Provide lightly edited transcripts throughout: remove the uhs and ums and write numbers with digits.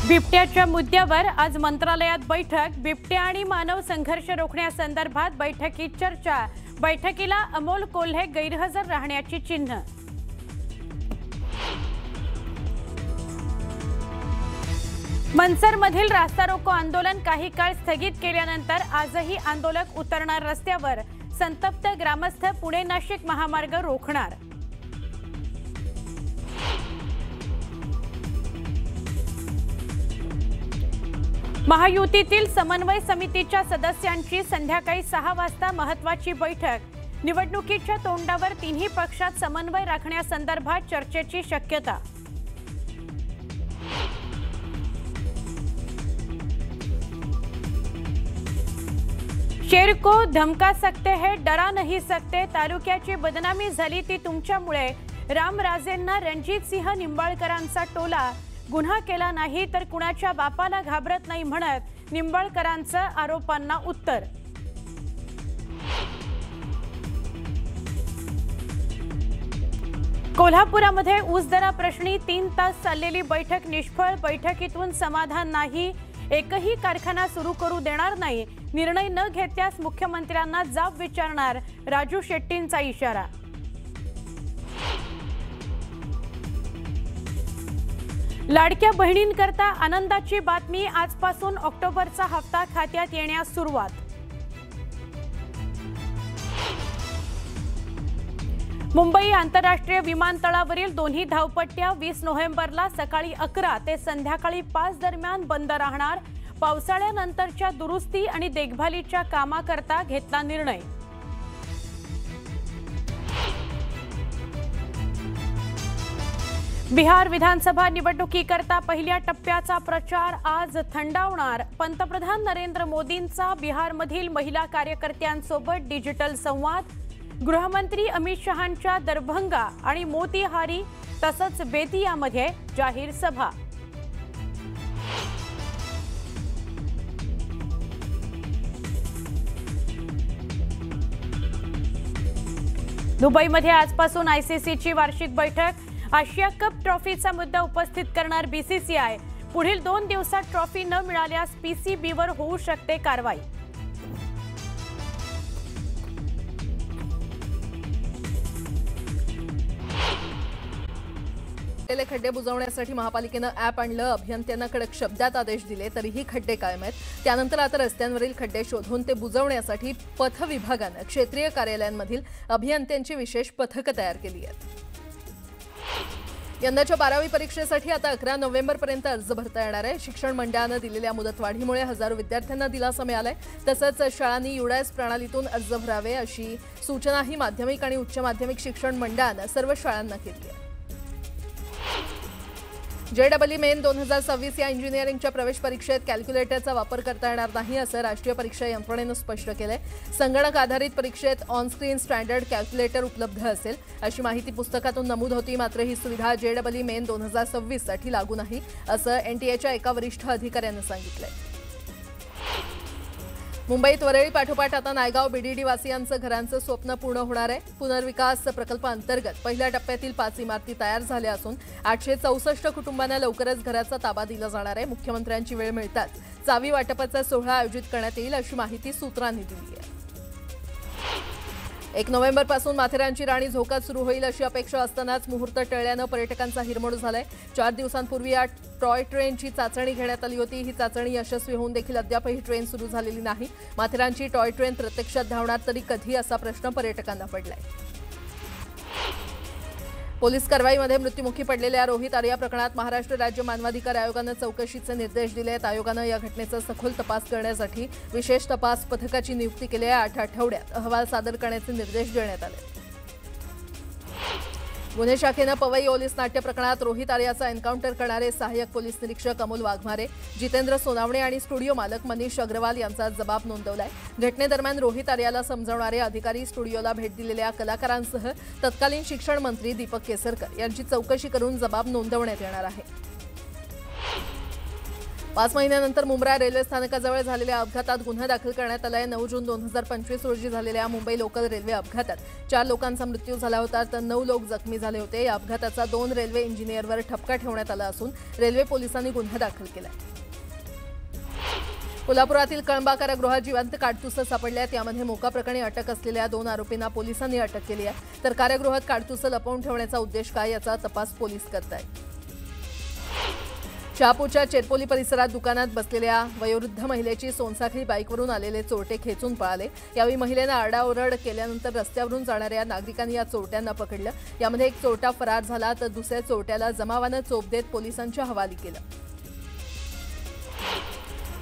बिबट्याच्या मुद्द्यावर आज मंत्रालयात बैठक। बिबट्या आणि मानव संघर्ष रोखण्यासंदर्भात बैठकीत चर्चा। बैठकीला अमोल कोल्हे गैरहजर राहण्याची चिन्ह। मनसरमधील रास्ता रोको आंदोलन काही काळ स्थगित केल्यानंतर आजही आंदोलक उतरणार रस्त्यावर। संतप्त ग्रामस्थ पुणे नाशिक महामार्ग रोखणार। महायुतीतील समन्वय समितीच्या सदस्यांची संध्याकाळी 6 वाजता महत्त्वाची बैठक। निवडणुकीच्या तोंडावर तिन्ही पक्षात समन्वय राखण्यासंदर्भात चर्चेची शक्यता। शेर को धमका सकते हैं, डरा नहीं सकते। तालुक्याची बदनामी झाली ती तुमच्यामुळे। रामराजेंना रणजित सिंह निंबाळकरांचा टोला। गुन्हा केला नाही तर कुणाच्या बापाला घाबरत नाही म्हणत निंबाळकरांचं आरोपांना उत्तर। कोल्हापुरामध्ये ऊस दरा प्रश्नी 3 तास चाललेली बैठक निष्फळ। बैठकीतून समाधान नाही। एकही कारखाना सुरू करू देणार नाही। निर्णय न घेतल्यास मुख्यमंत्र्यांना जाब विचारणार। राजू शेट्टींचा इशारा। लाडक्या बहिणींकरता आनंदाची बातमी। आजपासून ऑक्टोबरचा हप्ता खात्यात येण्यास सुरुवात। मुंबई आंतरराष्ट्रीय विमानतळावरील दोन्ही धावपट्ट्या 20 नोव्हेंबरला सकाळी 11 ते संध्याकाळी 5 दरम्यान बंद राहणार। पावसाळ्यानंतरच्या दुरुस्ती आणि देखभालीच्या कामाकरता घेतला निर्णय। बिहार विधानसभा निवडणुकीकरता पहिल्या टप्प्याचा प्रचार आज थंडावणार। पंतप्रधान नरेंद्र मोदींचा बिहारमधील महिला कार्यकर्त्यांसोबत डिजिटल संवाद। गृहमंत्री अमित शहांच्या दरभंगा आणि मोतीहारी तसंच बेतियामध्ये जाहीर सभा। दुबईमध्ये आजपासून आयसीसीची वार्षिक बैठक। आशिया कप ट्रॉफीचा मुद्दा उपस्थित करणार बीसीसीआय। पुढील 2 दिवसात ट्रॉफी न मिळाल्यास पीसीबीवर होऊ शकते कारवाई। खड्डे बुजवण्यासाठी महापालिकेनं ॲप आणलं। अभियंत्यांना कडक शब्दात आदेश दिले तरीही खड्डे कायम आहेत। त्यानंतर आता रस्त्यांवरील खड्डे शोधून ते बुजवण्यासाठी पथ विभागानं क्षेत्रीय कार्यालयांमधील अभियंत्यांची विशेष पथकं तयार केली आहेत। यंदाच्या 12वी परीक्षेसाठी आता 11 नोव्हेंबरपर्यंत अर्ज भरता येणार आहे। शिक्षण मंडळानं दिलेल्या मुदतवाढीमुळे हजारो विद्यार्थ्यांना दिलासा मिळालाय। तसंच शाळांनी युडाएस प्रणालीतून अर्ज भरावे अशी सूचनाही माध्यमिक आणि उच्च माध्यमिक शिक्षण मंडळानं सर्व शाळांना केली आहे। JEE मेन 2026 या इंजिनिअरिंगच्या प्रवेश परीक्षेत कॅल्क्युलेटरचा वापर करता येणार नाही असं राष्ट्रीय परीक्षा यंत्रणेनं स्पष्ट केलंय। संगणक आधारित परीक्षेत ऑन स्क्रीन स्टँडर्ड कॅल्क्युलेटर उपलब्ध असेल अशी माहिती पुस्तकातून नमूद होती। मात्र ही सुविधा JEE मेन 2026 साठी लागू नाही असं NTAच्या एका वरिष्ठ अधिकाऱ्यानं सांगितलंय। मुंबईत वरळी पाठोपाठ आता नायगाव BDD वासियांचं घरांचं स्वप्न पूर्ण होणार आहे। पुनर्विकास प्रकल्पाअंतर्गत पहिल्या टप्प्यातील 5 इमारती तयार झाल्या असून 864 कुटुंबांना लवकरच घराचा ताबा दिला जाणार आहे। मुख्यमंत्र्यांची वेळ मिळताच चावी वाटपाचा सोहळा आयोजित करण्यात येईल अशी माहिती सूत्रांनी दिली आहे। 1 नोव्हेंबरपासून माथेरानची राणी झोकात सुरू होईल अशी अपेक्षा असतानाच मुहूर्त टळल्यानं पर्यटकांचा हिरमोड झालाय। 4 दिवसांपूर्वी या टॉय ट्रेनची चाचणी घेण्यात आली होती। ही चाचणी यशस्वी होऊन देखील अद्यापही ट्रेन सुरू झालेली नाही। माथेरानची टॉय ट्रेन प्रत्यक्षात धावणार तरी कधी असा प्रश्न पर्यटकांना पडलाय। पोलीस कारवाईमध्ये मृत्युमुखी पडलेल्या रोहित आर्या प्रकरणात महाराष्ट्र राज्य मानवाधिकार आयोगानं चौकशीचे निर्देश दिले आहेत। आयोगानं या घटनेचा सखोल तपास करण्यासाठी विशेष तपास पथकाची नियुक्ती केली आहे। 8 आठवड्यात अहवाल सादर करण्याचे निर्देश देण्यात आले। गुन्हे शाखेनं पवई ओलीस नाट्य प्रकरणात रोहित आर्याचा एन्काउंटर करणारे सहाय्यक पोलीस निरीक्षक अमोल वाघमारे, जितेंद्र सोनावणे आणि स्टुडिओ मालक मनीष अग्रवाल यांचा जबाब नोंदवलाय। घटनेदरम्यान रोहित आर्याला समजावणारे अधिकारी, स्टुडिओला भेट दिलेल्या कलाकारांसह तत्कालीन शिक्षण मंत्री दीपक केसरकर यांची चौकशी करून जबाब नोंदवण्यात येणार आहे। 5 महिन्यानंतर मुंब्रा रेल्वे स्थानकाजवळ झालेल्या अपघातात गुन्हा दाखल करण्यात आलाय। 9 जून 2025 रोजी झालेल्या मुंबई लोकल रेल्वे अपघातात 4 लोकांचा मृत्यू झाला होता तर 9 लोक जखमी झाले होते। या अपघाताचा 2 रेल्वे इंजिनियरवर ठपका ठेवण्यात आला असून रेल्वे पोलिसांनी गुन्हा दाखल केलाय। कोल्हापुरातील कळंबा कारागृहात जिवंत काडतुसं सापडल्यात। यामध्ये मोका प्रकरणी अटक असलेल्या 2 आरोपींना पोलिसांनी अटक केली आहे, तर कारागृहात काडतुसं लपवून ठेवण्याचा उद्देश काय याचा तपास पोलीस करतायत। शहापूरच्या चेरपोली परिसरात दुकानात बसलेल्या वयोवृद्ध महिलेची सोनसाखळी बाईकवरून आलेले चोरटे खेचून पळाले। यावेळी महिलेनं आरडाओरड केल्यानंतर रस्त्यावरून जाणाऱ्या नागरिकांनी या चोरट्यांना पकडलं। यामध्ये एक चोरटा फरार झाला तर दुसऱ्या चोरट्याला जमावानं चोप देत पोलिसांच्या हवाली केलं।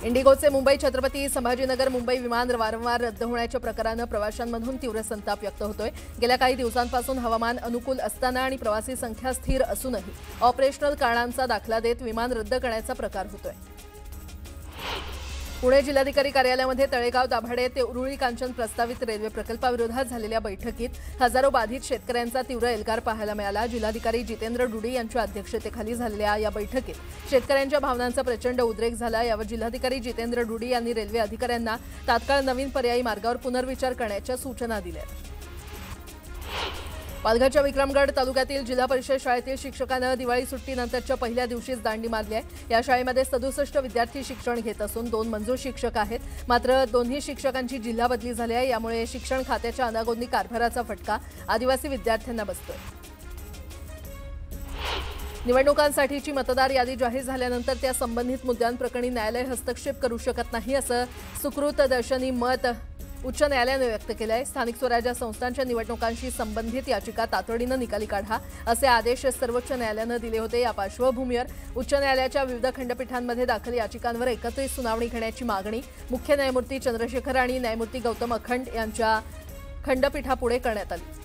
इंडिगोचे मुंबई छत्रपती संभाजीनगर मुंबई विमान वारंवार रद्द होण्याच्या प्रकारानं प्रवाशांमधून तीव्र संताप व्यक्त होतोय। गेल्या काही दिवसांपासून हवामान अनुकूल असताना आणि प्रवासी संख्या स्थिर असूनही ऑपरेशनल कारणांचा दाखला देत विमान रद्द करण्याचा प्रकार होतोय। पुणे जिल्हाधिकारी कार्यालयामध्ये तळेगाव दाभाडे ते उरुळी कांचन प्रस्तावित रेल्वे प्रकल्पाविरोधात झालेल्या बैठकीत हजारो बाधित शेतकऱ्यांचा तीव्र एल्गार पाहायला मिळाला। जिल्हाधिकारी जितेंद्र डुडी यांच्या अध्यक्षतेखाली झालेल्या या बैठकीत शेतकऱ्यांच्या भावनांचा प्रचंड उद्रेक झाला। यावर जिल्हाधिकारी जितेंद्र डुडी यांनी रेल्वे अधिकाऱ्यांना तात्काळ नवीन पर्यायी मार्गावर पुनर्विचार करण्याच्या सूचना दिल्या। पालघरच्या विक्रमगड तालुक्यातील जिल्हा परिषद शाळेतील शिक्षकांना दिवाळी सुट्टीनंतरच्या पहिल्या दिवशीच दांडी मारली आहे। या शाळेमध्ये 67 विद्यार्थी शिक्षण घेत असून 2 मंजूर शिक्षक आहेत, मात्र दोन्ही शिक्षकांची जिल्हा बदली झाली आहे। यामुळे शिक्षण खात्याच्या अनागोंदी कारभाराचा फटका आदिवासी विद्यार्थ्यांना बसतोय। निवडणुकांसाठीची मतदार यादी जाहीर झाल्यानंतर त्या संबंधित मुद्द्यांप्रकरणी न्यायालय हस्तक्षेप करू शकत नाही असं सुकृतदर्शनी मत उच्च न्यायालयाने व्यक्त केलं आहे। स्थानिक स्वराज्य संस्थांच्या निवडणुकांशी संबंधित याचिका तातडीनं निकाली काढा असे आदेश सर्वोच्च न्यायालयानं दिले होते। या पार्श्वभूमीवर उच्च न्यायालयाच्या विविध खंडपीठांमध्ये दाखल याचिकांवर एकत्रित सुनावणी घेण्याची मागणी मुख्य न्यायमूर्ती चंद्रशेखर आणि न्यायमूर्ती गौतम अखंड यांच्या खंडपीठापुढे करण्यात आली।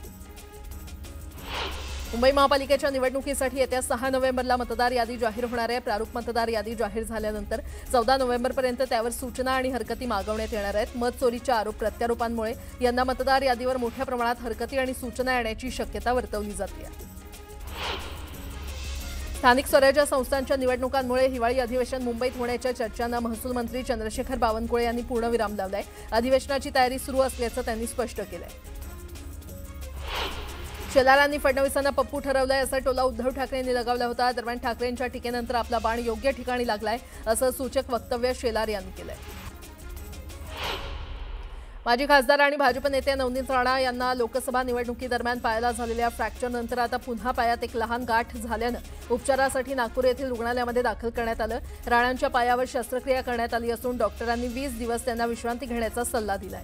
मुंबई महापालिकेच्या निवडणुकीसाठी येत्या 6 नोव्हेंबरला मतदार यादी जाहीर होणार आहे। प्रारूप मतदार यादी जाहीर झाल्यानंतर 14 नोव्हेंबरपर्यंत त्यावर सूचना आणि हरकती मागवण्यात येणार आहेत। मत चोरीच्या आरोप प्रत्यारोपांमुळे यंदा मतदार यादीवर मोठ्या प्रमाणात हरकती आणि सूचना येण्याची शक्यता वर्तवली जाते। स्थानिक स्वराज्य संस्थांच्या निवडणुकांमुळे हिवाळी अधिवेशन मुंबईत होण्याच्या चर्चांना महसूल मंत्री चंद्रशेखर बावनकुळे यांनी पूर्णविराम लावलाय। अधिवेशनाची तयारी सुरू असल्याचं त्यांनी स्पष्ट केलंय। शेलारांनी फडणवीसांना पप्पू ठरवलंय असा टोला उद्धव ठाकरेंनी लगावला होता। दरम्यान ठाकरेंच्या टीकेनंतर आपला बाण योग्य ठिकाणी लागलाय असं सूचक वक्तव्य शेलार यांनी केलंय। माजी खासदार आणि भाजप नेते नवनीत राणा यांना लोकसभा निवडणुकीदरम्यान पायाला झालेल्या फ्रॅक्चरनंतर आता पुन्हा पायात एक लहान गाठ झाल्यानं उपचारासाठी नागपूर येथील रुग्णालयामध्ये दाखल करण्यात आलं। राणांच्या पायावर शस्त्रक्रिया करण्यात आली असून डॉक्टरांनी 20 दिवस त्यांना विश्रांती घेण्याचा सल्ला दिलाय।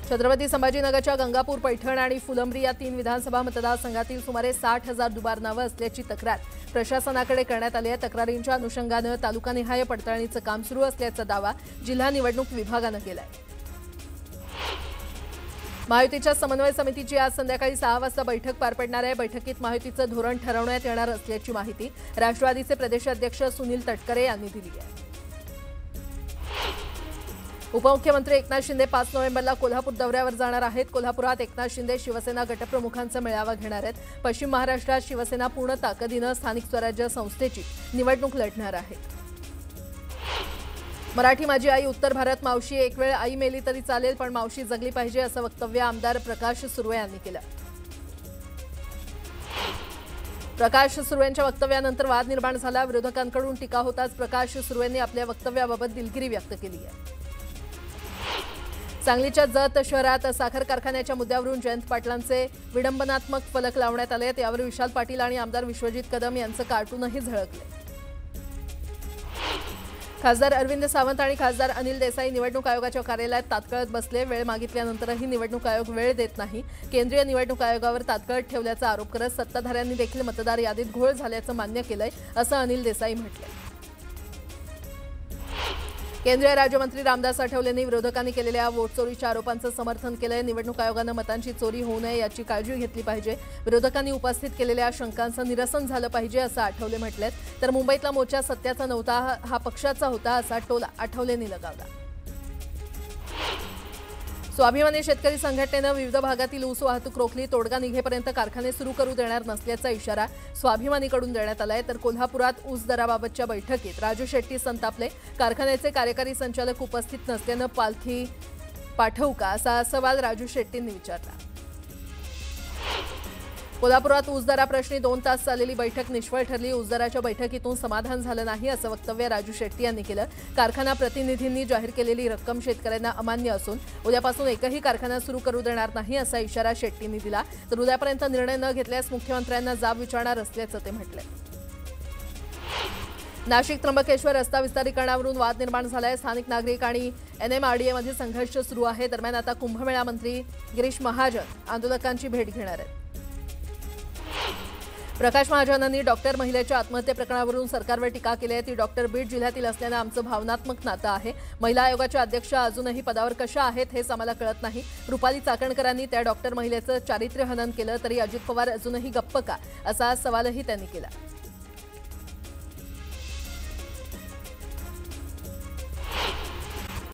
छत्रपती संभाजीनगरच्या गंगापूर, पैठण आणि फुलंब्री या 3 विधानसभा मतदारसंघातील सुमारे 60,000 दुबार नावं असल्याची तक्रार प्रशासनाकडे करण्यात आली आहे। तक्रारींच्या अनुषंगानं तालुकानिहाय पडताळणीचं काम सुरू असल्याचा दावा जिल्हा निवडणूक विभागानं केलाय। महायुतीच्या समन्वय समितीची आज संध्याकाळी 6 वाजता बैठक पार पडणार आहे। बैठकीत महायुतीचं धोरण ठरवण्यात येणार असल्याची माहिती राष्ट्रवादीचे प्रदेशाध्यक्ष सुनील तटकरे यांनी दिली आहे। उपमुख्यमंत्री एकनाथ शिंदे 5 नोव्हेंबरला कोल्हापूर दौऱ्यावर जाणार आहेत। कोल्हापुरात एकनाथ शिंदे शिवसेना गटप्रमुखांचा मेळावा घेणार आहेत। पश्चिम महाराष्ट्रात शिवसेना पूर्ण ताकदीनं स्थानिक स्वराज्य संस्थेची निवडणूक लढणार आहे। मराठी माझी आई उत्तर भारत मावशी, एक वेळ आई मेली तरी चालेल पण मावशी जगली पाहिजे असं वक्तव्य आमदार प्रकाश सुर्वे यांनी केलं। प्रकाश सुर्वेंच्या वक्तव्यानंतर वाद निर्माण झाला। विरोधकांकडून टीका होताच प्रकाश सुर्वेंनी आपल्या वक्तव्याबाबत दिलगिरी व्यक्त केली आहे। सांगलीच्या जत शहरात साखर कारखान्याच्या मुद्द्यावरून जयंत पाटलांचे विडंबनात्मक फलक लावण्यात आले। यावर विशाल पाटील आणि आमदार विश्वजित कदम यांचं कार्टूनही झळकले। खासदार अरविंद सावंत आणि खासदार अनिल देसाई निवडणूक आयोगाच्या कार्यालयात तात्काळ बसले। वेळ मागितल्यानंतरही निवडणूक आयोग वेळ देत नाही। केंद्रीय निवडणूक आयोगावर तात्काळ ठेवल्याचा आरोप करत सत्ताधाऱ्यांनी देखील मतदार यादीत घोळ झाल्याचं मान्य केलंय असं अनिल देसाई म्हटलंय। केंद्रीय राज्यमंत्री रामदास आठवलेंनी विरोधकांनी केलेल्या वोट चोरीच्या आरोपांचं समर्थन केलंय। निवडणूक आयोगानं मतांची चोरी होऊ नये याची काळजी घेतली पाहिजे। विरोधकांनी उपस्थित केलेल्या शंकांचं निरसन झालं पाहिजे असं आठवले म्हटलेत। तर मुंबईतला मोर्चा सत्याचा नव्हता, हा पक्षाचा होता असा टोला आठवलेंनी लगावला। स्वाभिमानी शेतकरी संघटनेनं विविध भागातील ऊस वाहतूक रोखली. तोडगा निघेपर्यंत कारखाने सुरू करू देणार नसल्याचा इशारा स्वाभिमानीकडून देण्यात आलाय. तर कोल्हापुरात ऊस दराबाबतच्या बैठकीत राजू शेट्टी संतापले. कारखान्याचे कार्यकारी संचालक उपस्थित नसल्यानं पालखी पाठवू का असा सवाल राजू शेट्टींनी विचारला. कोल्हापुरात ऊस दराप्रश्नी 2 तास चाललेली बैठक निष्फळ ठरली. ऊस दराच्या बैठकीतून समाधान झालं नाही असं वक्तव्य राजू शेट्टी यांनी केलं. कारखाना प्रतिनिधींनी जाहीर केलेली रक्कम शेतकऱ्यांना अमान्य असून उद्यापासून एकही कारखाना सुरू करू देणार नाही असा इशारा शेट्टींनी दिला. तर उद्यापर्यंत निर्णय न घेतल्यास मुख्यमंत्र्यांना जाब विचारणार असल्याचं ते म्हटलंय. नाशिक त्र्यंबकेश्वर रस्ता विस्तारीकरणावरून वाद निर्माण झालाय. स्थानिक नागरिक आणि NMRDA संघर्ष सुरू आहे. दरम्यान आता कुंभमेळा मंत्री गिरीश महाजन आंदोलकांची भेट घेणार आहेत. प्रकाश महाजनांनी डॉक्टर महिलेच्या आत्महत्ये प्रकरणावरून सरकारवर टीका केली आहे. ती डॉक्टर बीड जिल्ह्यातील असल्यानं आमचं भावनात्मक नातं आहे. महिला आयोगाच्या अध्यक्षा अजूनही पदावर कशा आहेत हेच आम्हाला कळत नाही. रुपाली चाकणकरांनी त्या डॉक्टर महिलेचं चारित्र्य हनन केलं तरी अजित पवार अजूनही गप्प का असा सवालही त्यांनी केला.